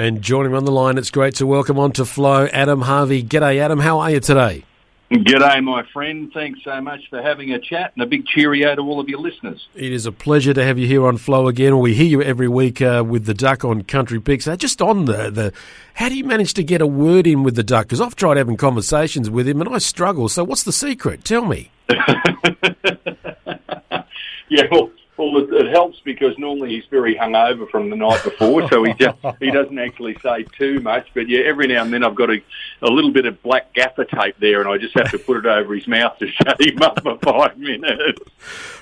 And joining on the line, it's great to welcome on to Flow, Adam Harvey. G'day, Adam. How are you today? G'day, my friend. Thanks so much for having a chat, and a big cheerio to all of your listeners. It is a pleasure to have you here on Flow again. We hear you every week with the Duck on Country Picks. Just on the how do you manage to get a word in with the Duck? Because I've tried having conversations with him and I struggle. So what's the secret? Tell me. Yeah, well, it helps because normally he's very hungover from the night before, so he doesn't actually say too much. But yeah, every now and then I've got a little bit of black gaffer tape there, and I just have to put it over his mouth to shut him up for 5 minutes.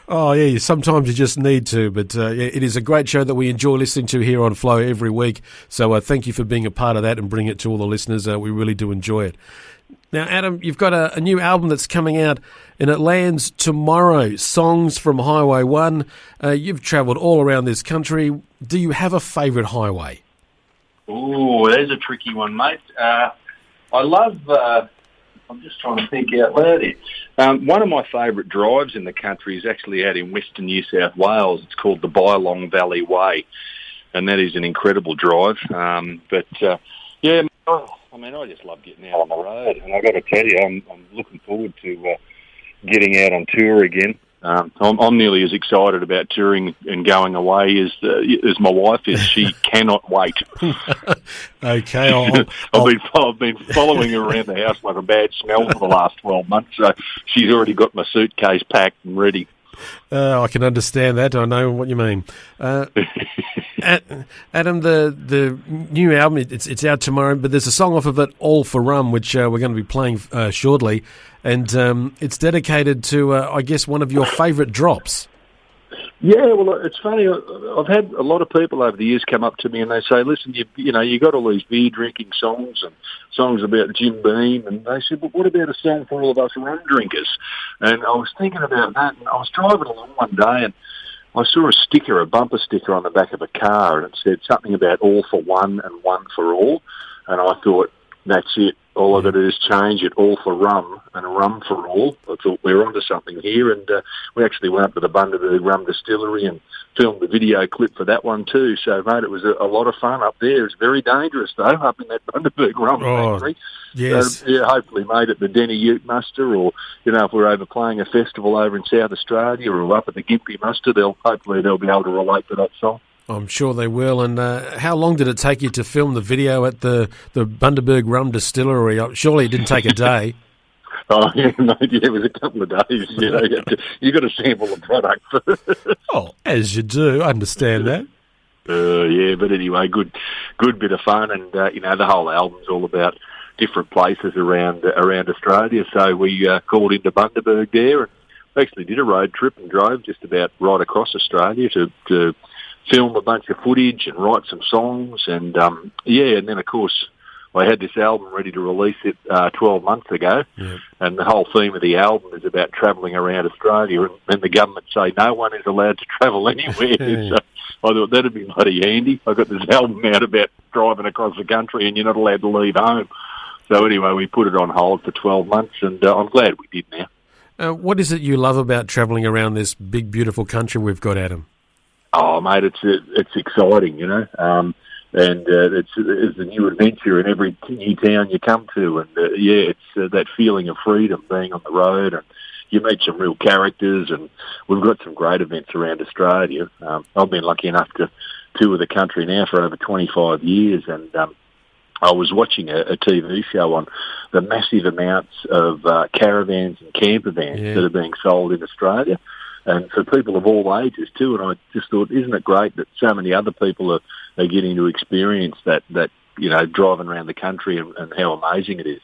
Oh, yeah, sometimes you just need to. But it is a great show that we enjoy listening to here on Flow every week. So thank you for being a part of that and bringing it to all the listeners. We really do enjoy it. Now, Adam, you've got a new album that's coming out, and it lands tomorrow, Songs from Highway 1. You've travelled all around this country. Do you have a favourite highway? Oh, there's a tricky one, mate. I love... I'm just trying to think out loud here. One of my favourite drives in the country is actually out in western New South Wales. It's called the Bylong Valley Way, and that is an incredible drive. Yeah, I just love getting out on the road, and I've got to tell you, I'm looking forward to getting out on tour again. I'm nearly as excited about touring and going away as my wife is. She cannot wait. Okay, I've been following her around the house like a bad smell for the last 12 months, so she's already got my suitcase packed and ready. I can understand that. I know what you mean. Adam, the new album, it's out tomorrow, but there's a song off of it, All for Rum, which we're going to be playing shortly, and it's dedicated to, I guess, one of your favourite drops. Yeah, well, it's funny. I've had a lot of people over the years come up to me and they say, "Listen, you got all these beer drinking songs and songs about Jim Beam," and they said, "But what about a song for all of us rum drinkers?" And I was thinking about that, and I was driving along one day and I saw a bumper sticker on the back of a car, and it said something about all for one and one for all, and I thought, that's it. All I've got to do is change it, all for rum and rum for all. I thought we were onto something here, and we actually went up to the Bundaberg Rum Distillery and filmed the video clip for that one too. So, mate, it was a lot of fun up there. It's very dangerous, though, up in that Bundaberg Rum Factory. Yes. So, hopefully, mate, at the Denny Ute Muster, or, if we're over playing a festival over in South Australia or up at the Gympie Muster, hopefully they'll be able to relate to that song. I'm sure they will. And how long did it take you to film the video at the Bundaberg Rum Distillery? Surely it didn't take a day. Oh, yeah, mate, it was a couple of days. You got to sample the product first. Oh, as you do. I understand that. Yeah, but anyway, good bit of fun. And, the whole album's all about different places around Australia. So we called into Bundaberg there and actually did a road trip and drove just about right across Australia to film a bunch of footage and write some songs, and and then of course I had this album ready to release it 12 months ago, and the whole theme of the album is about travelling around Australia, and the government say no one is allowed to travel anywhere. So I thought that'd be bloody handy. I got this album out about driving across the country and you're not allowed to leave home. So anyway, we put it on hold for 12 months, and I'm glad we did now. What is it you love about travelling around this big, beautiful country we've got, Adam? Oh, mate, it's exciting, and it's a new adventure in every new town you come to, and it's that feeling of freedom being on the road, and you meet some real characters, and we've got some great events around Australia. I've been lucky enough to tour the country now for over 25 years, and I was watching a TV show on the massive amounts of caravans and camper vans that are being sold in Australia. And for people of all ages too, and I just thought, isn't it great that so many other people are getting to experience that driving around the country and how amazing it is.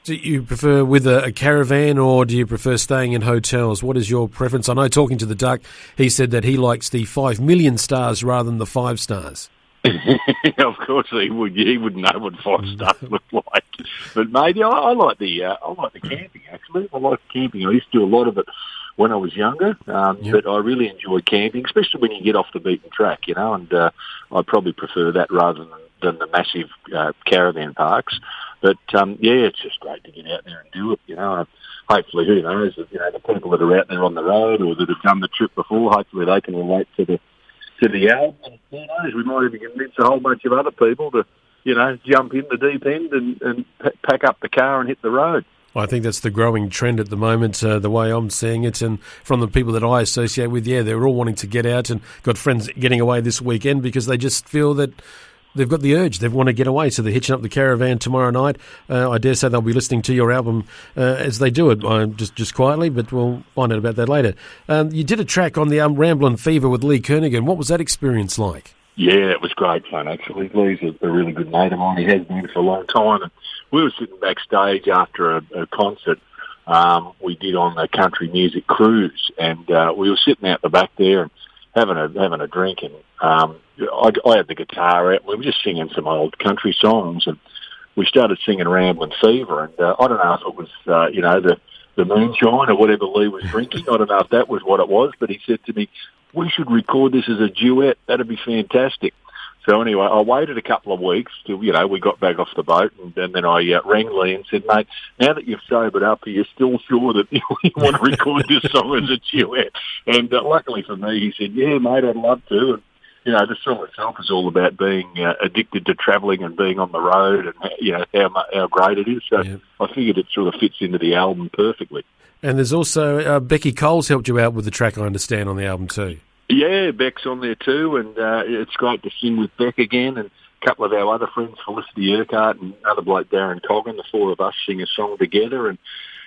Do you prefer with a caravan, or do you prefer staying in hotels? What is your preference? I know, talking to the Duck, he said that he likes the 5 million stars rather than the 5 stars. Of course he would. He wouldn't know what 5 stars look like. But maybe I like the camping. Actually, I like camping. I used to do a lot of it when I was younger, but I really enjoy camping, especially when you get off the beaten track, and I probably prefer that rather than the massive caravan parks. But, it's just great to get out there and do it, and hopefully, who knows, the people that are out there on the road or that have done the trip before, hopefully they can relate to the album. And who knows, we might even convince a whole bunch of other people to jump in the deep end and pack up the car and hit the road. I think that's the growing trend at the moment, the way I'm seeing it, and from the people that I associate with, they're all wanting to get out, and got friends getting away this weekend because they just feel that they've got the urge. They want to get away, so they're hitching up the caravan tomorrow night. I dare say they'll be listening to your album as they do it, just quietly, but we'll find out about that later. You did a track on the Ramblin' Fever with Lee Kernaghan. What was that experience like? Yeah, it was great fun, actually. Lee's a really good mate of mine. He has been for a long time. And we were sitting backstage after a concert we did on the country music cruise, and we were sitting out the back there and having a drink, and I had the guitar out. We were just singing some old country songs, and we started singing Ramblin' Fever, and I don't know if it was, the moonshine or whatever Lee was drinking. I don't know if that was what it was, but he said to me, we should record this as a duet. That'd be fantastic. So anyway, I waited a couple of weeks till, we got back off the boat, and then I rang Lee and said, mate, now that you've sobered up, are you still sure that you want to record this song as a duet? And luckily for me, he said, yeah, mate, I'd love to. And, the song itself is all about being addicted to travelling and being on the road, and, how great it is. So yeah. I figured it sort of fits into the album perfectly. And there's also Becky Cole's helped you out with the track, I understand, on the album too. Yeah, Beck's on there too, and it's great to sing with Beck again, and a couple of our other friends, Felicity Urquhart and another bloke, Darren Coggan, the four of us sing a song together, and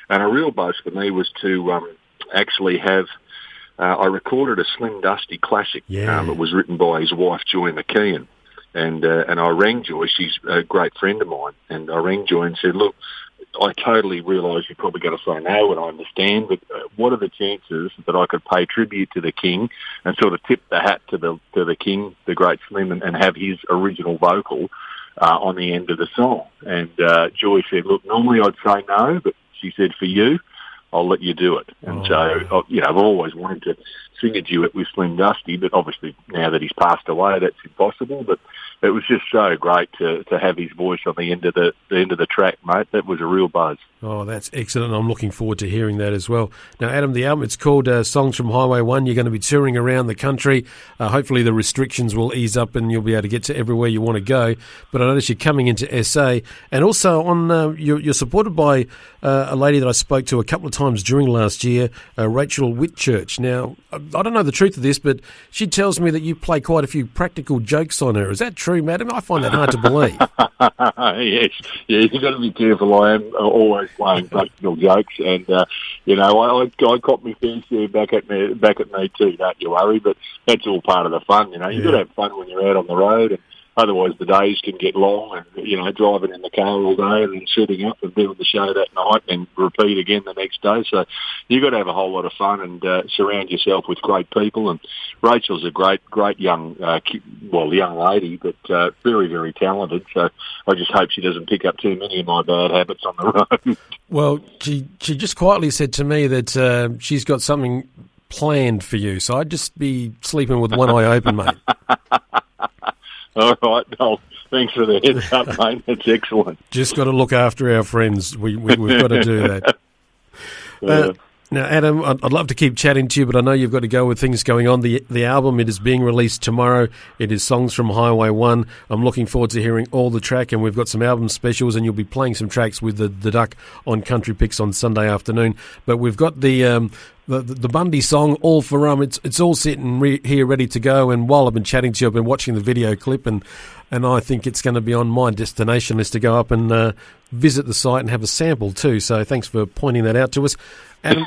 a real boast for me was to actually have, I recorded a Slim Dusty classic that was written by his wife, Joy McKeon, and I rang Joy, she's a great friend of mine, and I rang Joy and said, look, I totally realise you're probably going to say no, and I understand, but what are the chances that I could pay tribute to the King and sort of tip the hat to the King, the great Slim, and have his original vocal on the end of the song? And Joy said, look, normally I'd say no, but she said, for you, I'll let you do it. And so, I've always wanted to sing a duet with Slim Dusty, but obviously now that he's passed away, that's impossible. But it was just so great to have his voice on the end of the track, mate. That was a real buzz. Oh, that's excellent. I'm looking forward to hearing that as well. Now, Adam, the album, it's called Songs from Highway 1. You're going to be touring around the country. Hopefully the restrictions will ease up and you'll be able to get to everywhere you want to go. But I notice you're coming into SA. And also on you're supported by a lady that I spoke to a couple of times during last year, Rachel Whitchurch. Now, I don't know the truth of this, but she tells me that you play quite a few practical jokes on her. Is that true, madam? I find that hard to believe. Yes, you've got to be careful. I am always playing practical jokes, and I caught me fair share back at me too. Don't you worry, but that's all part of the fun. You've got to have fun when you're out on the road, and otherwise the days can get long, and driving in the car all day and then setting up and doing the show that night and repeat again the next day. So you've got to have a whole lot of fun and surround yourself with great people. And Rachel's a great young young lady, but very, very talented. So I just hope she doesn't pick up too many of my bad habits on the road. Well, she just quietly said to me that she's got something planned for you. So I'd just be sleeping with one eye open, mate. All right. Well, thanks for the heads up, mate. That's excellent. Just got to look after our friends. We've got to do that. Now, Adam, I'd love to keep chatting to you, but I know you've got to go with things going on. The album, it is being released tomorrow. It is Songs from Highway 1. I'm looking forward to hearing all the track, and we've got some album specials, and you'll be playing some tracks with the Duck on Country Picks on Sunday afternoon. But we've got the Bundy song, All for Rum. It's all sitting here ready to go, and while I've been chatting to you, I've been watching the video clip, and I think it's going to be on my destination list to go up and visit the site and have a sample too. So thanks for pointing that out to us. Adam,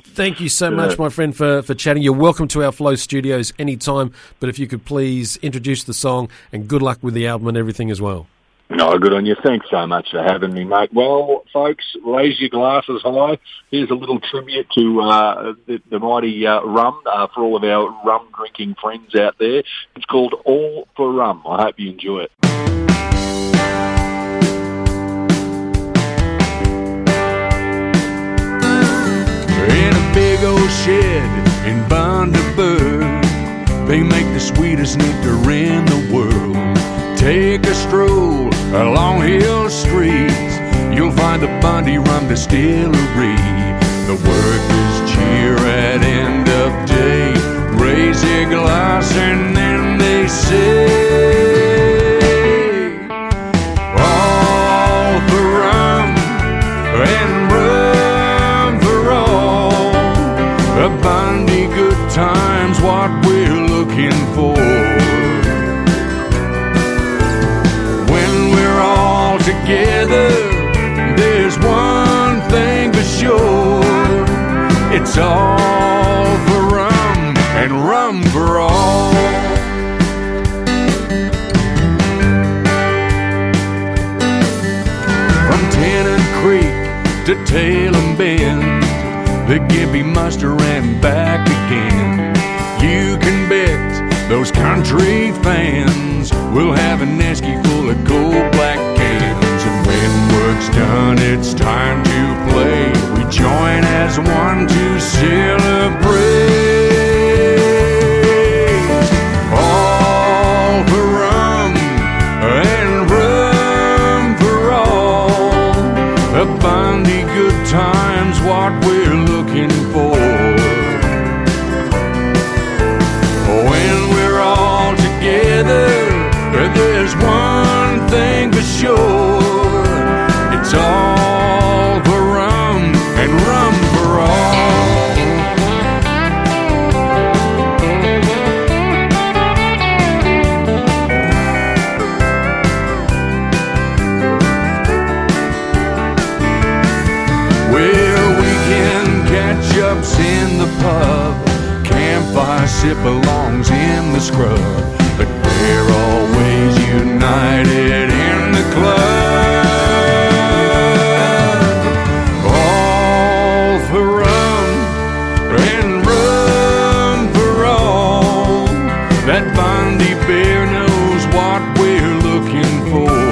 thank you so much, my friend, for chatting. You're welcome to our Flow Studios anytime, but if you could please introduce the song, and good luck with the album and everything as well. No, good on you. Thanks so much for having me, mate. Well, folks, raise your glasses high. Here's a little tribute to the mighty rum for all of our rum-drinking friends out there. It's called All for Rum. I hope you enjoy it. In a big old shed in Bundaberg, they make the sweetest nectar in the world. Take a stroll along Hill Street, you'll find the Bundy Rum Distillery. The workers cheer at end of day, raise their glass and then they say, together, there's one thing for sure. It's all for rum and rum for all. From Tennant Creek to Tailem Bend, the Gippy Muster and back again. You can bet those country fans will have an esky full of cold black cans. And when work's done, it's time to play. We join as one to celebrate. All for rum and rum for all. A Bundy good time's what we're looking for. When we're all together, there's one thing for sure. It's all for rum and rum for all. Where we can catch ups in the pub, campfire sip-alongs in the scrub, but we're always united in the club. All for rum and rum for all. That Bundy Bear knows what we're looking for.